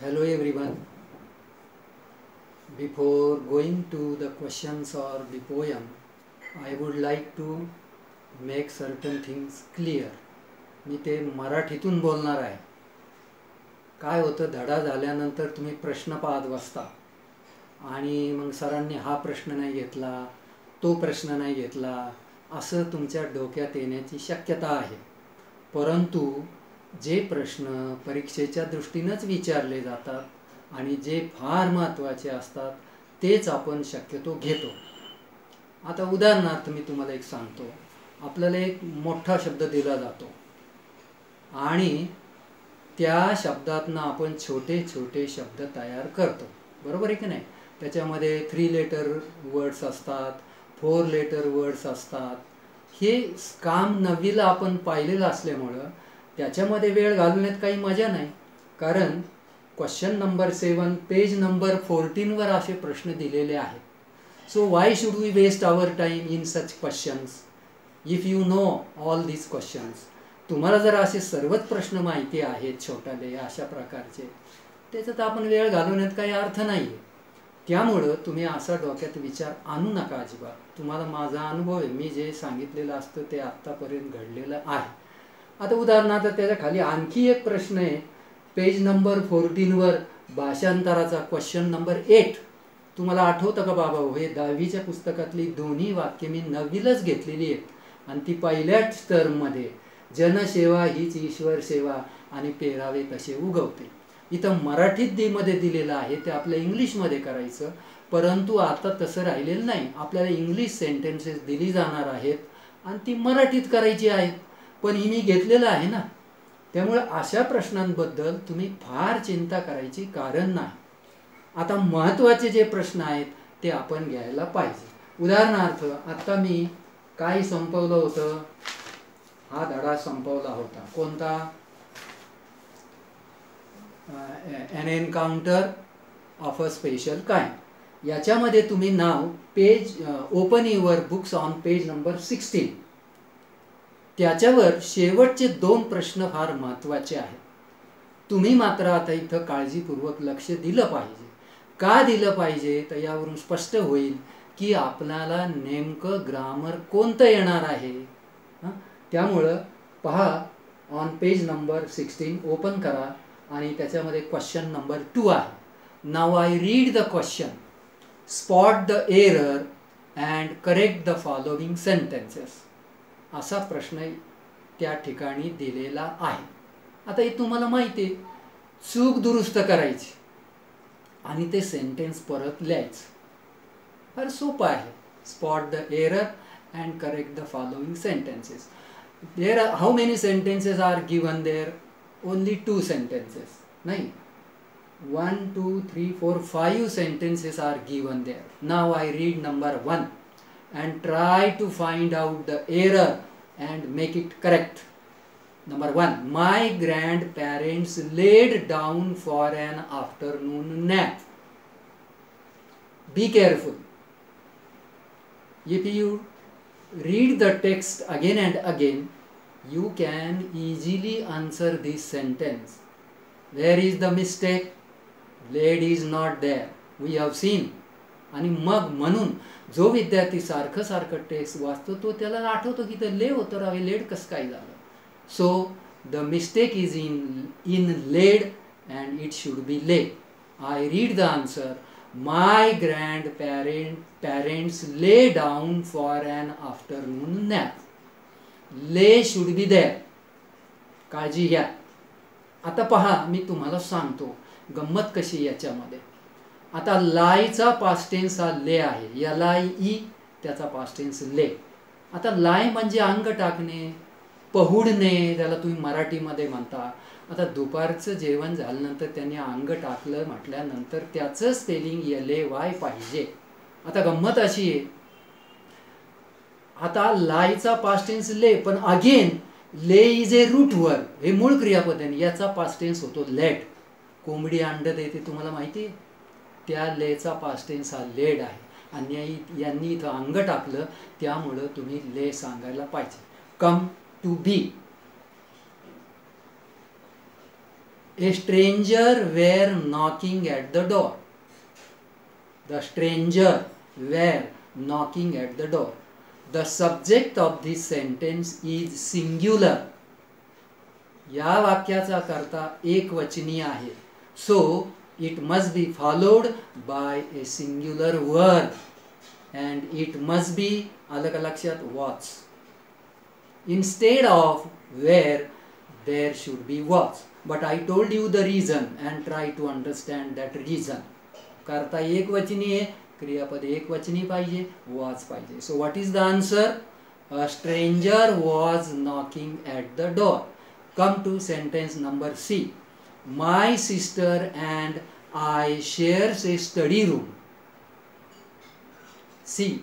Hello everyone. Before going to the questions or the poem, I would like to make certain things clear. मी ते मराठीतून बोलणार आहे. काय होतं, धडा झाल्यानंतर तुम्ही प्रश्न पाहत बसता आणि मग सरांनी हा प्रश्न नाही घेतला, तो प्रश्न नाही घेतला, असं तुमच्या डोक्यात येण्याची शक्यता आहे. परंतु जे प्रश्न परीक्षेच्या दृष्टीनंच विचारले जातात आणि जे फार महत्त्वाचे असतात तेच आपण शक्यतो घेतो. आता उदाहरणार्थ मी तुम्हाला एक सांगतो. आपल्याला एक मोठा शब्द दिला जातो आणि त्या शब्दातनं आपण छोटे छोटे शब्द तयार करतो, बरोबर आहे की नाही. त्याच्यामध्ये 3 लेटर वर्ड्स असतात, 4 लेटर वर्ड्स असतात. हे काम 9वीला आपण पाहिलेलं असल्यामुळं त्याच्यामध्ये वेळ घालवण्यात काही मजा नाही. कारण क्वेश्चन नंबर 7 पेज नंबर 14वर असे प्रश्न दिलेले आहेत. So why should we waste our time in such questions if you know all these questions. तुम्हाला जर असे सर्वच प्रश्न माहिती आहेत छोटाले अशा प्रकारचे, त्याच्यात आपण वेळ घालवण्यात काही अर्थ नाही आहे. त्यामुळं तुम्ही असा डोक्यात विचार आणू नका अजिबात. तुम्हाला माझा अनुभव आहे, मी जे सांगितलेलं असतं ते आत्तापर्यंत घडलेलं आहे. आता उदाहरणार्थ त्याच्या खाली आणखी एक प्रश्न आहे, पेज नंबर 14वर भाषांतराचा क्वेश्चन नंबर 8. तुम्हाला आठवतं का बाबा, हे 10वीच्या पुस्तकातली दोन्ही वाक्य मी 9वीलाच घेतलेली आहेत आणि ती पहिल्याच टर्ममध्ये, जनसेवा हीच ईश्वर सेवा आणि पेरावे तसे उगवते. इथं मराठीत मध्ये दिलेलं आहे, ते आपल्या इंग्लिशमध्ये करायचं. परंतु आता तसं राहिलेलं नाही. आपल्याला इंग्लिश सेंटेन्सेस दिली जाणार आहेत आणि ती मराठीत करायची आहेत. पण ही मी घेतलेलं आहे ना, त्यामुळे अशा प्रश्नांबद्दल तुम्ही फार चिंता करायची कारण नाही. आता महत्त्वाचे जे प्रश्न आहेत ते आपण घ्यायला पाहिजे. उदाहरणार्थ आता मी काय संपवलं होतं, हा धडा संपवला होता कोणता, an encounter of a special kind. याच्यामध्ये तुम्ही नाव page open your books on page number 16. त्याच्यावर शेवटचे 2 प्रश्न फार महत्त्वाचे आहेत. तुम्ही मात्र आता इथं काळजीपूर्वक लक्ष दिलं पाहिजे. का दिलं पाहिजे तर यावरून स्पष्ट होईल की आपल्याला नेमकं ग्रामर कोणतं येणार आहे. त्यामुळं पहा, ऑन पेज नंबर 16 ओपन करा आणि त्याच्यामध्ये क्वेश्चन नंबर 2 आहे. नाव I read the question, spot the error and correct the following sentences. असा प्रश्न त्या ठिकाणी दिलेला आहे. आता हे तुम्हाला माहिती आहे, चूक दुरुस्त करायची आणि ते सेंटेन्स परत लिहायचं. फार सोपं आहे. Spot the error and correct the following sentences. There are how many sentences are given there, only 2 sentences. नाही, 1 2 3 4 5 sentences are given there. Now I read number 1 and try to find out the error and make it correct. Number 1, my grandparents laid down for an afternoon nap. Be careful. If you read the text again and again, you can easily answer this sentence. Where is the mistake? Laid is not there. We have seen. आणि मग म्हणून जो विद्यार्थी सारखं सारखं text वाचतो तो त्याला आठवतो की ते ले होतं रावे, लेड कसं काय झालं. So the mistake is in laid and it should be lay. I read the answer, my grand parents lay down for an afternoon nap. Lay should be there. काळजी घ्या. आता पहा, मी तुम्हाला सांगतो गंमत कशी याच्यामध्ये. आता लायचा पास्ट टेन्स हा ले आहे, LIE त्याचा पास्ट टेन्स ले. आता लाय म्हणजे अंग टाकणे, पहुडणे, त्याला तुम्ही मराठीमध्ये म्हणता. आता दुपारचं जेवण झाल्यानंतर त्यांनी अंग टाकलं म्हटल्यानंतर त्याचं स्पेलिंग LAY पाहिजे. आता गंमत अशी आहे, आता लायचा पास्ट टेन्स ले, पण अगेन ले इज ए रूट वर्ब, हे मूळ क्रियापद आहे. याचा पास्ट टेन्स होतो लेड. कोंबडी अंड देते, तुम्हाला माहिती आहे, त्या लेचा पास्ट टेन्स हा लेड आहे. आणि यांनी इथं अंग टाकलं त्यामुळं तुम्ही ले सांगायला पाहिजे. Come to B. A stranger were knocking at the door. The stranger were knocking at the door. The subject of this sentence is singular. या वाक्याचा कर्ता एकवचनी आहे. So it must be followed by a singular verb and it must be, आलं का लक्षात, was. Instead of where, there should be was. But I told you the reason and try to understand that reason. कर्ता एकवचनी आहे, क्रियापद एकवचनी पाहिजे, was पाहिजे. So what is the answer? A stranger was knocking at the door. Come to sentence number C. My sister and I shares a study room. C.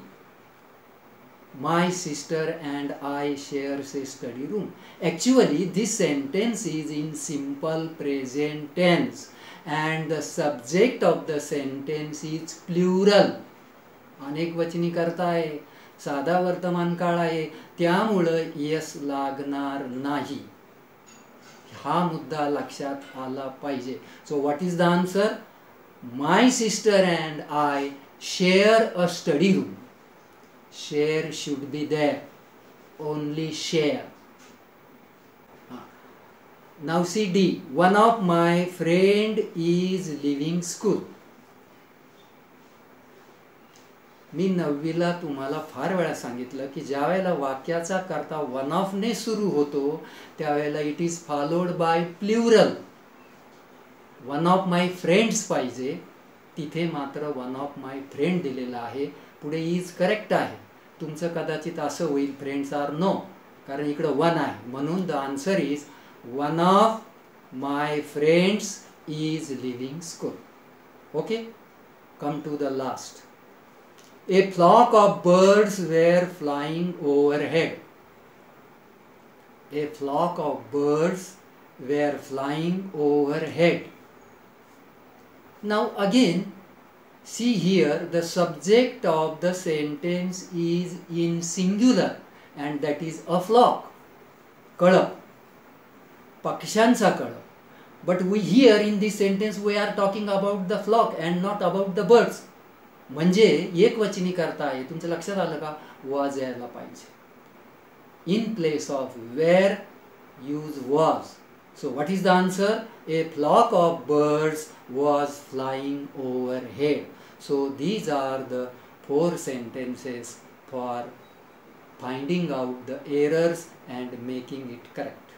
My sister and I shares a study room. Actually, this sentence is in simple present tense and the subject of the sentence is plural. अनेक वचनी करता आहे, साधा वर्तमान काळ आहे, त्यामुळं yes लागणार नाही. हा मुद्दा लक्षात आला पाहिजे. So what is the answer? My sister and I share a study room. Share should be there. Only share. Now see D. One of my friend is leaving school. मी 9वीला तुम्हाला फार वेळा सांगितलं की ज्या वेळेला वाक्याचा कर्ता वन ऑफ ने सुरू होतो त्यावेळेला it is followed by plural. One of my friends पाहिजे, तिथे मात्र वन ऑफ माय फ्रेंड दिलेला आहे, पुढे इज करेक्ट आहे. तुमचं कदाचित असं होईल फ्रेंड्स आर नो, कारण इकडं वन आहे, म्हणून the answer is one of my friends is living school. Okay, come to the last. A flock of birds were flying overhead. A flock of birds were flying overhead. Now again, see here the subject of the sentence is in singular and that is a flock. कळप, पक्ष्यांचा कळप. But we here in this sentence we are talking about the flock and not about the birds. म्हणजे एकवचनी करता आहे. तुमचं लक्षात आलं का? was यायला पाहिजे. In place of where, use was. So what is the answer? A flock of birds was flying overhead. So these are the 4 sentences for finding out the errors and making it correct.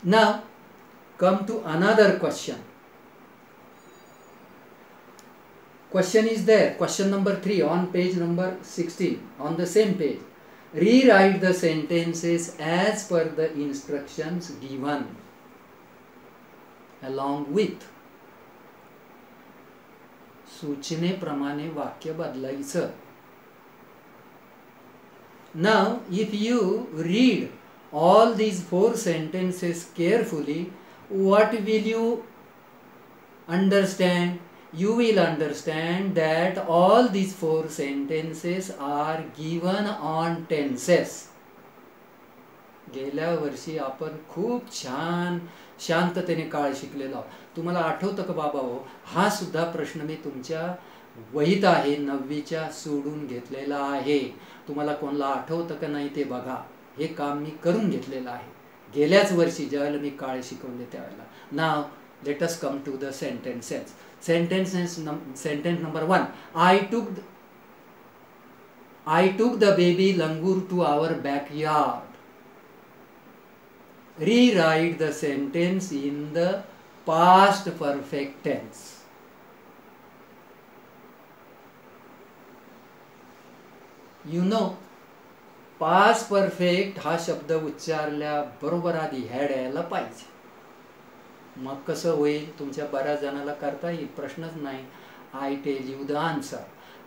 Now come to another question. Question is there, question number 3 on page number 16, on the same page. Rewrite the sentences as per the instructions given along with. सूचनेप्रमाणे वाक्य बदलायचं. Now if you read all these 4 sentences carefully, what will you understand? You will understand that all these 4 sentences are given on tenses. गेल्या वर्षी आपण खूप छान शांततेने काळ शिकलेलो आहोत. तुम्हाला आठवतं का बाबा हो, हा सुद्धा प्रश्न मी तुमच्या वहीत आहे, 9वीच्या सोडून घेतलेला आहे. तुम्हाला कोणाला आठवतं का नाही ते बघा. हे काम मी करून घेतलेलं आहे गेल्याच वर्षी ज्यावेळेला मी काळ शिकवले त्यावेळेला. नाव let us come to the sentences. Sentence number 1. I took the baby langur to our backyard. Rewrite the sentence in the past perfect tense. You know, past perfect हा शब्द उच्चारल्या बरोबर आधी had यायला पाहिजे. मग कसं होईल? तुमच्या बऱ्याच जणाला करता येईल, प्रश्नच नाही. I tell you the answer.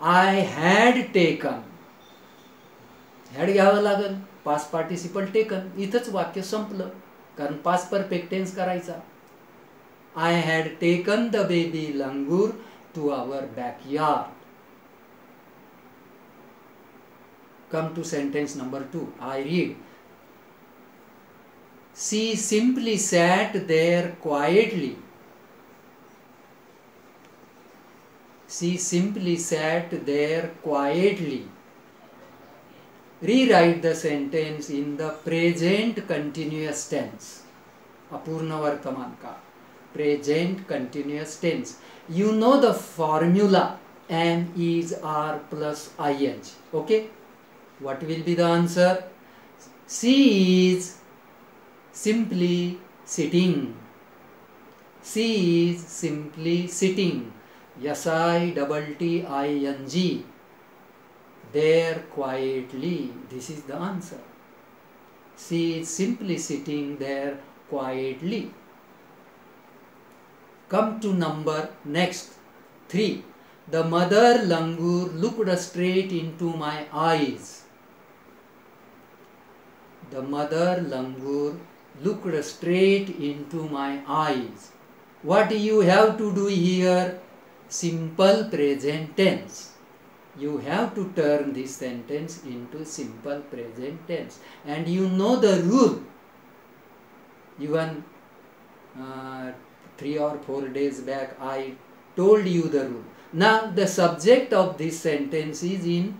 I had taken, had घ्यावं लागेल, पास्ट पार्टिसिपल टेकन, इथंच वाक्य संपलं, कारण पास्ट परफेक्ट टेन्स करायचा. I had taken the baby langur to our backyard. Come to sentence number 2. I read. She simply sat there quietly. She simply sat there quietly. Rewrite the sentence in the present continuous tense. अपूर्ण वर्तमान का present continuous tense. You know the formula am, is, are plus ing. Okay? What will be the answer? She is simply sitting. She is simply sitting. SITTING. There quietly. This is the answer. She is simply sitting there quietly. Come to number next 3. The mother langur looked straight into my eyes. The mother langur looked straight into my eyes. What you have to do here? Simple present tense. You have to turn this sentence into simple present tense. And you know the rule. Even 3 or 4 days back I told you the rule. Now the subject of this sentence is in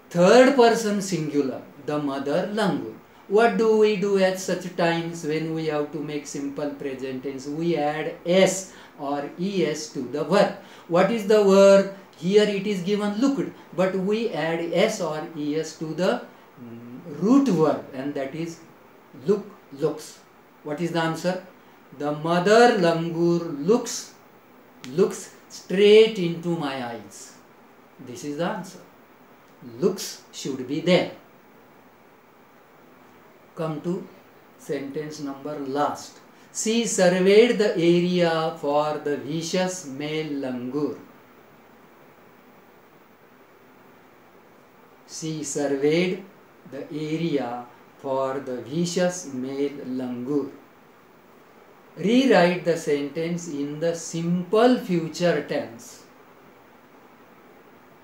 third person singular, the mother langur. What do we do at such times when we have to make simple present tense? We add s or es to the verb. What is the verb? Here it is given looked, but we add s or es to the root verb, and that is look, looks. What is the answer? The mother langur looks straight into my eyes. This is the answer. Looks should be there. Come to sentence number last. She surveyed the area for the vicious male langur. She surveyed the area for the vicious male langur. Rewrite the sentence in the simple future tense.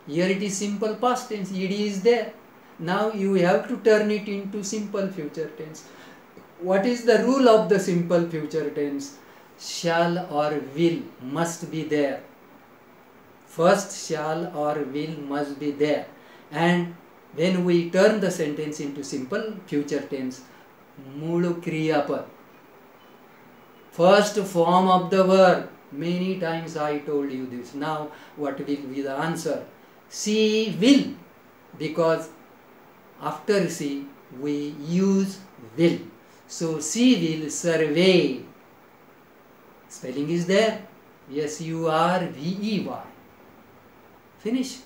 Here it is simple past tense, ed is there. Now you have to turn it into simple future tense. What is the rule of the simple future tense? Shall or will must be there. First shall or will must be there. And when we turn the sentence into simple future tense, Mulu Kriya Pad, first form of the verb. Many times I told you this. Now what will be the answer? She will, because after she we use will. So she will survey. Spelling is there. SURVEY. Finish.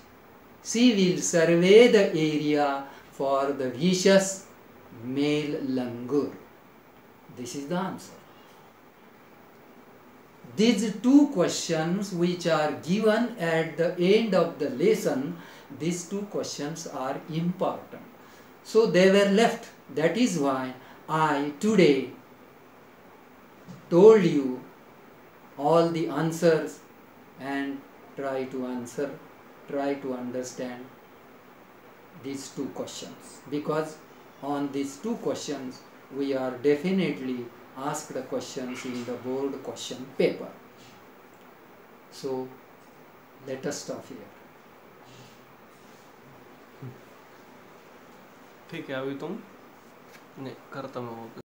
She will survey the area for the vicious male langur. This is the answer. These two questions which are given at the end of the lesson, these two questions are important. So they were left. That is why I today told you all the answers and try to understand these two questions, because on these two questions we are definitely asked the questions in the board question paper. So let us stop here. ठीक है, अभी तुम नहीं करता मैं वो